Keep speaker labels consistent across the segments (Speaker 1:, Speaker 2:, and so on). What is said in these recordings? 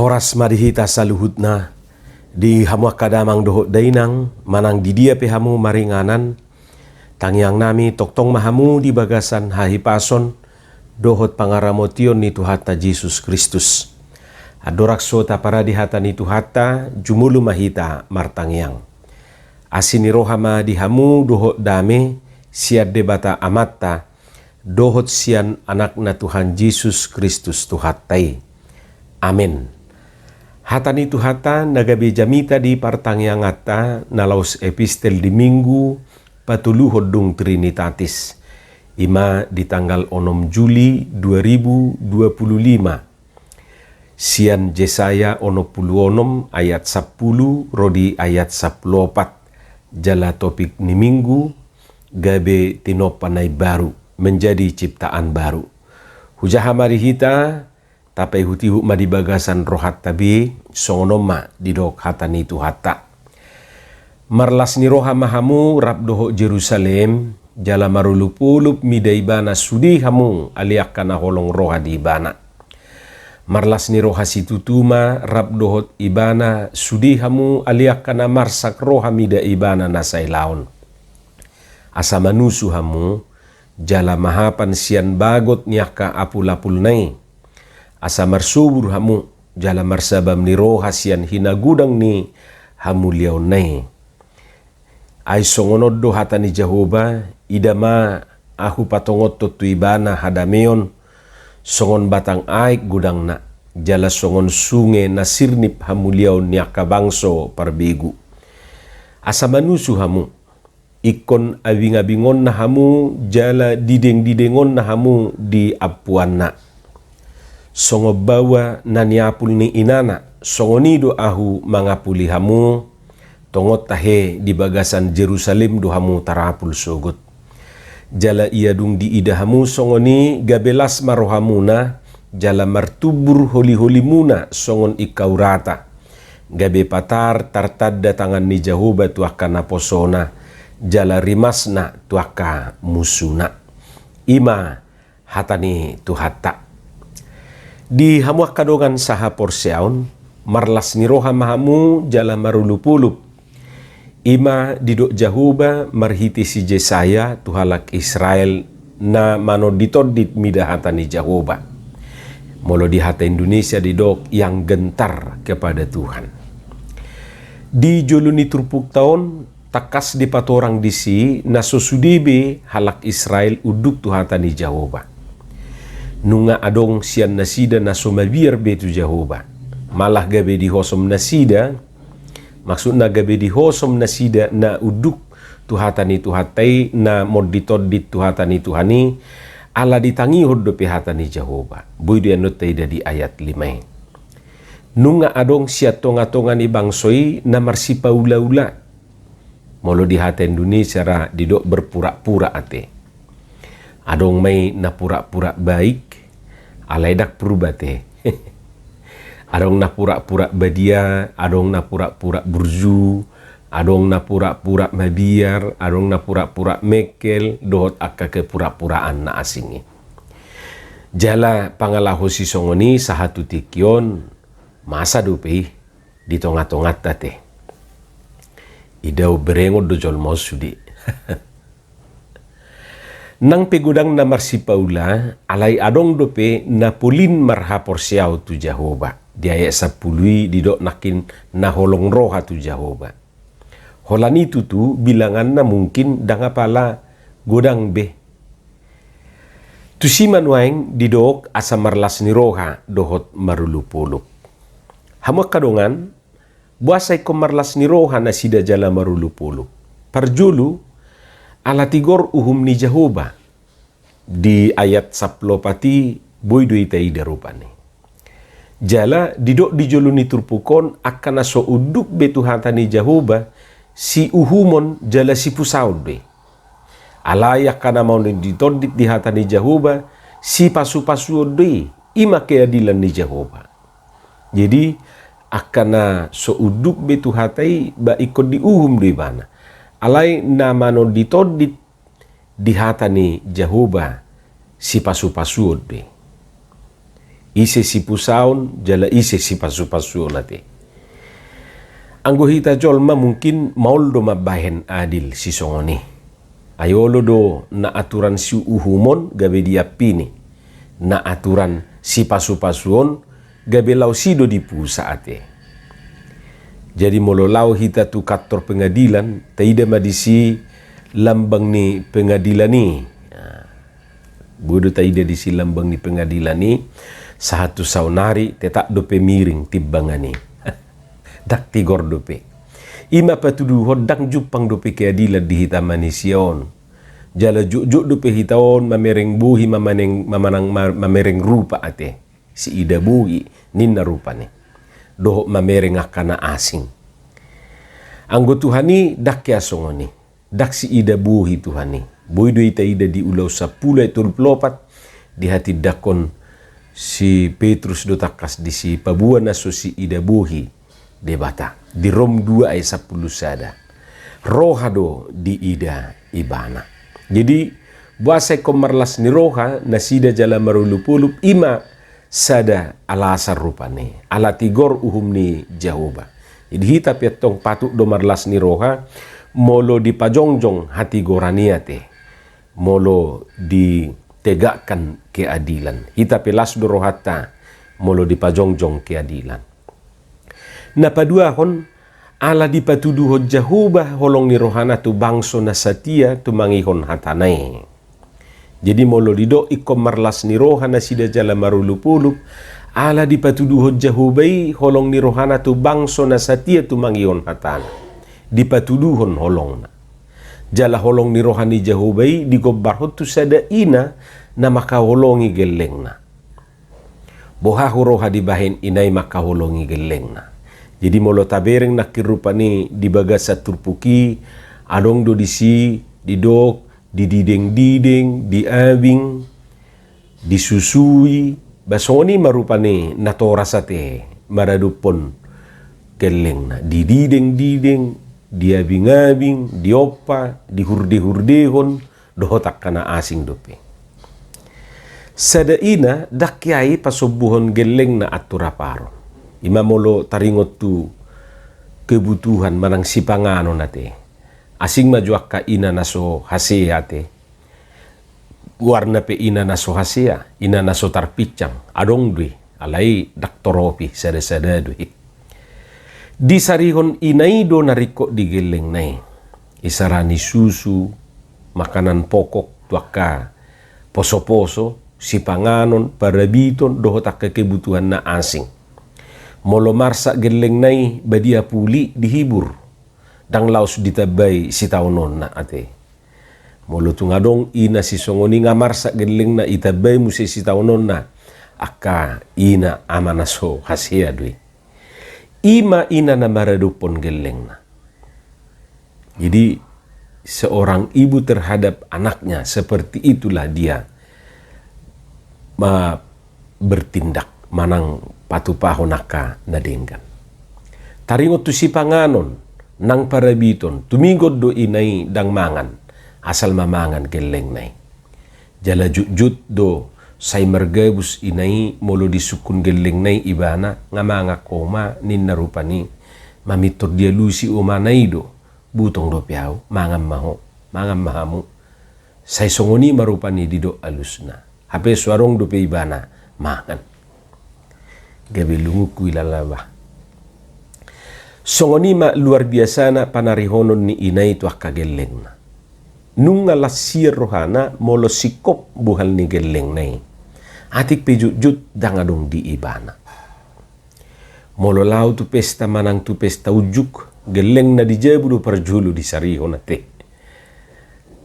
Speaker 1: Horas madihita saluhutna di hamu kadamang dohot dainang manang di dia pehamu maringanan tangyang nami toktong mahamu di bagasan hahipason dohot pangaramotion ni Tuhata Yesus Kristus. Adorak sota para di hata ni Tuhata jumulu mahita martangyang. Asini rohama di hamu dohot dame siad debata amatta dohot sian anak na Tuhan Yesus Kristus Tuhatai. Amin. Hata ni Tuhata nagabe jamita di partangyang ata nalaus epistel di minggu patuluhod dung Trinitatis. Ima di tanggal 6 Juli 2025. Sian Jesaya 66 ayat 10 rodi ayat 14. Jala topik ni minggu gabe tinopanay baru menjadi ciptaan baru. Hujaha marihita tapai hutihu madibagasan rohat tabi songonoma didok hata ni Tuhata. Marlas ni roha mahamu rap doho Jerusalem jala marulupulup midaibana sudi hamu aliak kana holong roha di ibana. Marlas ni roha situtuma rap dohot ibana sudi hamu aliak kana marsak roha mida ibana nasai laon. Asa manusu hamu jala mahapan sian bagot nyaka apul-apul nai. Asa marsubur hamu jala marsabam ni roha sian hinagudang ni hamu liaw nai. Ay songonod do hata ni Jehovah idama ahu patongot tu ibana hadameon songon batang aik gudang na jala songon sunge nasirnip hamu liaw niaka bangso parbegu. Asa manusu hamu ikon abing-abingon na hamu jala dideng-didengon na hamu di apuan na. Songo bawa naniapul ni inana songonido ahu mangapuli hamu tongot tahe di bagasan Jerusalem do hamu tarapul sogot. Jala ia dung di ida hamu songoni gabelas marohamuna jala martubur holi-holi muna songon ikau rata. Gabe patar tartad datangan ni Jehovah tuaka naposona jala rimasna tuaka musuna. Ima hatani Tuhata. Di hamuak kadongan saha porseaon, marlas ni roha mahamu jala marulupulup. Ima didok Jehovah marhiti si Jesaya tuhalak Israel na mano ditodit mida hata ni Jehovah. Molo di hata Indonesia didok yang gentar kepada Tuhan. Di joluni turpuk tahun takas di patorang disi na sosudibe halak Israel uduk tuhata ni Jehovah. Nunga adong sian nasida na sumabir betu Jehovah. Malah gabe di hosom nasida, maksudna gabe di hosom nasida na uduk tuhatani tuhatai na moditodit tuhatani tuhani ala ditangi hoddo pehatani Jehovah. Boy dia notai di ayat 5. Nunga adong siat tonga-tonga ni bangsoi na marsipa ula-ula. Molo di hata Indonesia ra didok berpura-pura ate. Adong may na pura-pura baik, alay dak perubate. Adong na pura-pura badia, adong na pura-pura burju, adong na pura-pura mabiar, adong na pura-pura mekel, dohot akka ke pura-puraan na asingi. Jala pangalaho si songoni sahatu tikyon, masa dupi di tonga-tongat tate. Idaw berengod do jolmo sudi. Nang pegudang na marsipaula, alay adong dope na pulin marhapor siyaw tu Jehovah. Di ayat 10 didok nakin na holong roha tu Jehovah. Holan itu tu bilangan na mungkin dangapala godang be. Tusiman waeng didok asa marlas ni roha dohot marulupulup. Hamuak kadongan, buasay ko marlas ni roha na sida jala marulupulup. Parjulu, ala tigor uhum ni Jehovah di ayat 10 pati boy do itai darupane. Jala didok di joluni turpukon akan aso uduk betu hata ni Jehovah si uhumon jala si pusaud be. Alaya kana mau ditodit di hata ni Jehovah si pasu-pasu de ima keadilan ni Jehovah. Jadi akan so uduk betu hatai ba ikut di uhum de bana. Alay na mano ditodit di hata ni Jehovah si pasu-pasuod be. ise si pusaon jala ise si pasu-pasu nate. Anggo hita jolma mungkin maul do mabahen adil si songoni. Ayolo do na aturan si uhumon gabe diapini. Na aturan si pasu-pasuon gabe lau sido di pusaate. Jadi mololau hita tu kantor pengadilan taida madisi lambang ni pengadilan ni. Bodo taida di si lambang ni pengadilan ni satu saunari tetak dope miring tibbangani. Dak tigor dope. Ima patudu hodang jupang dope keadilan di hita manisiaon. Jala juk dope hitaon mamereng buhi mamereng rupa ate. Si ida buhi ninna rupane. Dohok mamereng akana asing. Anggo Tuhani dak ya songoni. Dak si ida buhi Tuhani. Boy do ita ida di ulau 10 pelopat di hati dakon si Petrus do takas di si pabuan naso si ida buhi debata di Rom 2 ayat 10 sada. Roha do di ida ibana. Jadi buasai komarlas ni roha nasida jala marulupulup ima sada alasar rupane ala tigor uhum ni Jahoba. Jadi hita piatong patuk do marlas ni roha molo di pajongjong hati goraniate molo ditegakkan keadilan. Hita pelas do rohata molo di pajongjong keadilan. Na paduahon ala dipatuduh Jahoba holong ni rohana tu bangso na satia tu mangihon hatanai. Jadi molo dido ikom marlas ni rohana sida jala marulupulup ala dipatuduh Jahobai holong ni rohana tu bangso na satia tu mangihon hatana. Dipatuduhon holong na. Jala holong ni rohani Jahobai digobbar tu sada ina na makaholongi geleng na. Bohahu roha dibahin inay makaholongi geleng na. Jadi molo tabereng nakirupani di bagasa turpuki adong do disi didok didideng-dideng diabing disusui basoni marupani natorasate maradupon geleng na didideng-dideng diabing-abing diopa dihurde-hurdehon dohotak kana asing dope. Sada ina dakyai pasubuhon geleng na aturaparon. Ima molo taringot tu kebutuhan manang sipangano nate. Asing majuak ka ina naso hasea te. Warna pe ina naso hasea, ina naso tarpicang. Adong dui, alai daktoropi sada-sada dui. Di sarihon inaido nariko di geleng nai. Isarani susu, makanan pokok, tuaka, poso-poso, sipanganon, parabiton, dohotak kebutuhan na asing. Molo marsa geleng nai badia puli dihibur dang laos ditabay si taunon na ate. Molo tungadong ina si songoni nga marsa geleng na itabay mo si taunon na aka ina amanaso hasia dui. Ima ina na maradupon geleng na. Jadi seorang ibu terhadap anaknya seperti itulah dia bertindak manang patupaho naka nadenggan. Taringot tu si panganon nang parabiton tumingod do inay dang mangan asal mamangan geleng nai. Jala jut do say margabus inay molo disukun geleng nai ibana nga mga koma nin narupani mamitor dia lusi umanay do butong do piao mangam mahamu say songoni marupani dido alus na. Hape suarong do pe ibana mangan. Gabi lunguku ilalaba. Songonima luar biasa na panarihonon ni inay tu akageleng na. Nung alasir rohana molo sikop buhal ni geleng na atik pejut-jut dangadong di ibana. Molo lau tu pesta manang tu pesta ujuk geleng na dijabu do parjulu di sarihon na te.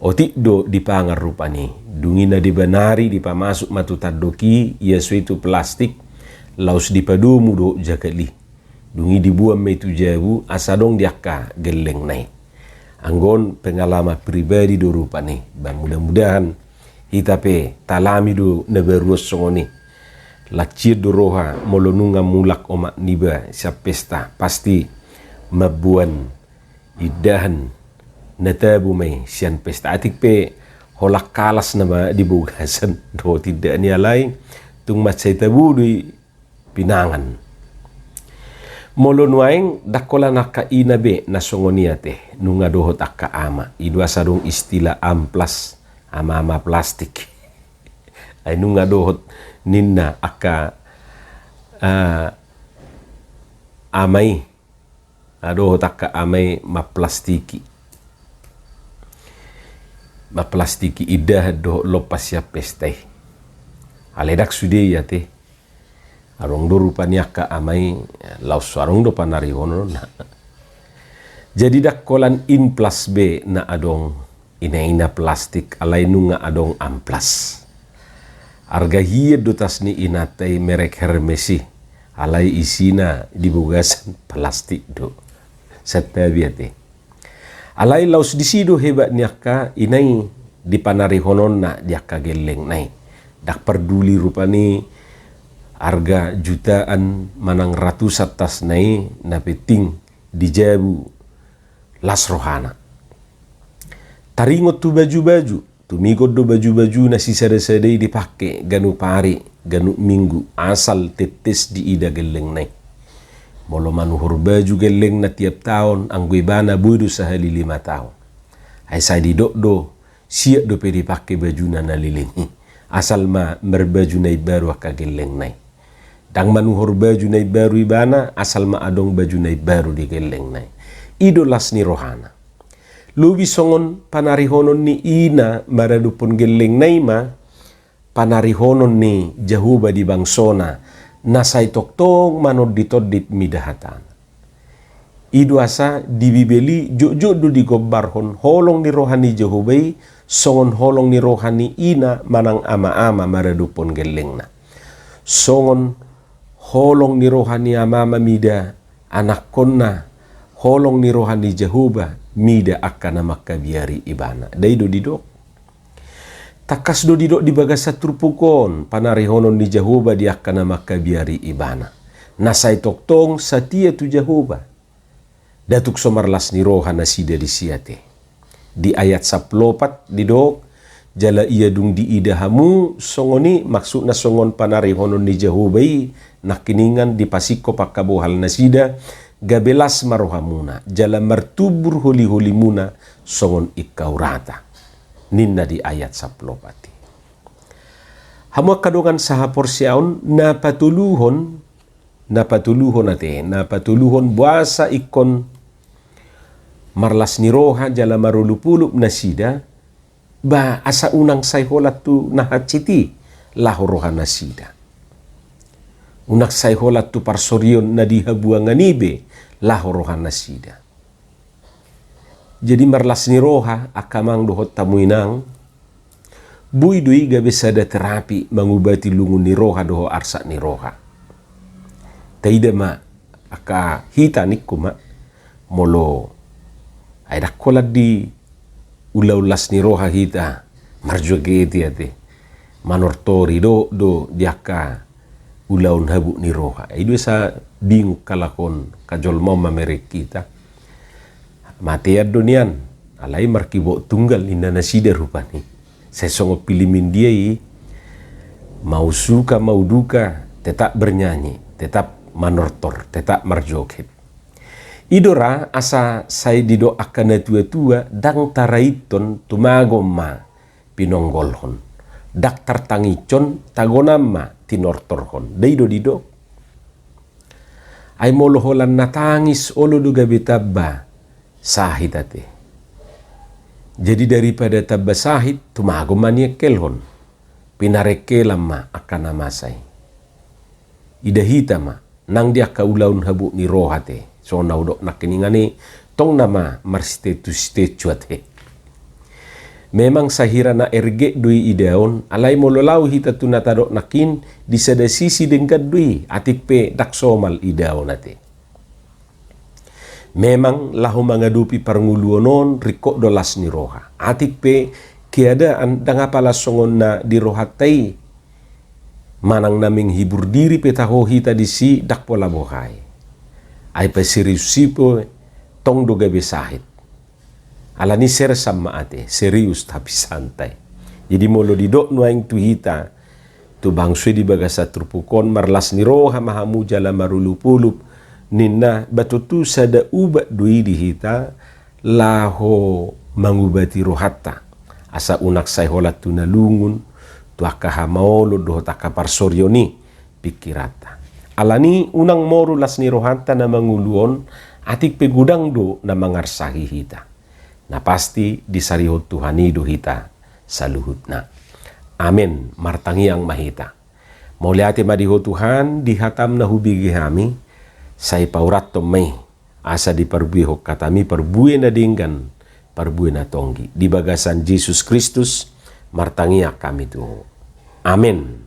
Speaker 1: Otik do dipangar rupani. Dungi na dibanari dipamasuk matutadoki ia suitu plastik laus dipadumu do jakali. Dungi dibuam metu jabu asadong diaka geleng nai. Anggon pengalaman pribadi do rupani. Dan mudah-mudahan hitape talami do neberuos songoni. Lacir do roha molonunga mulak omak niba sa pesta pasti mabuan idahan natabu may siyan pesta. Atik pe holak kalas nama dibugasan do tidak niya lain tung macay tabu di pinangan. Molo nuaing dakola naka inabe na songonia te nunga dohot akka ama idua sarung istilah amplas ama plastik ay nunga dohot ninna akka amay dohot akka amay maplastiki idah do lopas ya pestay aledak sude ya te arong do rupanya ka amay laus arong do panarihono na. Jadi dakolan in plus B na adong ina plastik alay nunga adong amplas. Arga hiya dotas ni inatay merek Hermesi alay isina dibugasan plastik do. Satpabiyate. Alay laus disido hebat niaka inay di panarihonon na diaka geleng nai. Dak perduli rupani harga jutaan manang ratus atas nai na peting di jabu las rohana. Taringot tu baju-baju, tumikot do baju-baju na sisada-sadai dipake ganu pari, ganu minggu, asal tetes di ida geleng nai. Molo manuhur baju geleng na tiap tahun, ang guibana budu sahali 5 tahun. Ay sa di do siap do pe dipake baju na nalilingi. Asal ma merbaju nai baru aka geleng nai. Dang manuhur baju nai baru ibana asal ma adong baju nai baru di geleng nai. Idolas ni rohana. Lubi songon panarihonon ni ina maradupon geleng nai ma panarihonon ni Jahuba di bangsona nasay toktong manod ditodit midahatan. Idu asa dibibeli jojo do di gobarhon holong ni rohani Jahubai songon holong ni rohani ina manang ama-ama maradupon geleng na. Songon holong ni rohani amama mida anak konna holong ni rohani Jahuba mida akan makabiari ibana daido didok takas do didok di bagasa turpukon panarihonon ni Jahuba di akan makabiari ibana nasay toktong satia tu Jahuba datuk somarlas ni rohana sida di siate di ayat 14 didok jala iya dung di idahamu songoni maksud na songon panarihonon ni Jahubai nakiningan di pasiko pakabuhal nasida gabelas marohamuna jala martubur holi-holi muna songon ikaurata ninna di ayat 14. Hamu kadongan saha porsiaon napatuluhon buasa ikon marlas ni roha jala marulupulup nasida ba asa unang sayholat tu nahaciti lahoroha nasida. Unak sayholat tu parsorion na dihabuangan ibe lahoroha nasida. Jadi marlas ni roha akamang dohot tamuinang bui dui gabe sada terapi mangubati lungun ni roha doho arsa ni roha. Taida ma aka hita nikuma molo ay dakolat di ulaulas ni roha hita marjogeti ate manortori do diaka ulaun habu ni roha idu sa bingu kalakon kajol mama merek kita mati adonian alai markibo tunggal inna nasida rupani sesongo pilimin dia mau suka mau duka tetap bernyanyi tetap manortor tetap marjoget idora asa saya dido akan tua-tua dang taraiton tumagom ma pinonggolhon dak tartangicon tagonama tinortorhon daido dido ay moloholan natangis olo duga betabba sahid ate jadi daripada tabba sahid tumagom mania kelhon pinarekelam ma akan namasay idahita ma nang dia kaulaun habu ni rohate so naudok nakiningani tong nama marstetus tecuate memang sahira na erge dui ideon alai mololau hita tunatadok nakin di sada sisi dengkat dui atik pe dak somal ideon ate memang lahu mangadupi parnguluonon rikok dolas ni roha atik pe keadaan dangapala songon na di rohatai manang naming hibur diri petaho hita di si dak pola bohai ay pa serius sipo tong do gabe sahid ala ni ser sama ate serius tapi santai jadi molo didok nuaing tu hita tu bangsui di bagasa trupukon marlas ni roha mahamu jala marulupulup ninna batutu sada ubat dui dihita laho mangubati rohatta asa unak sai holat tunalungun tuaka hamaolo doho taka parsorioni pikirata alani unang moru las ni rohatta na manguluon atik pegudang do na mangarsahi hita na pasti disarihot Tuhani do hita saluhutna. Amin. Martangiang mahita. Mauliati madiho Tuhan dihatam na hubigi kami say paurat may asa di parbuho katami parbuhe na dinggan parbuhe na tonggi di bagasan Jesus Kristus martangiak kami tuho. Amin.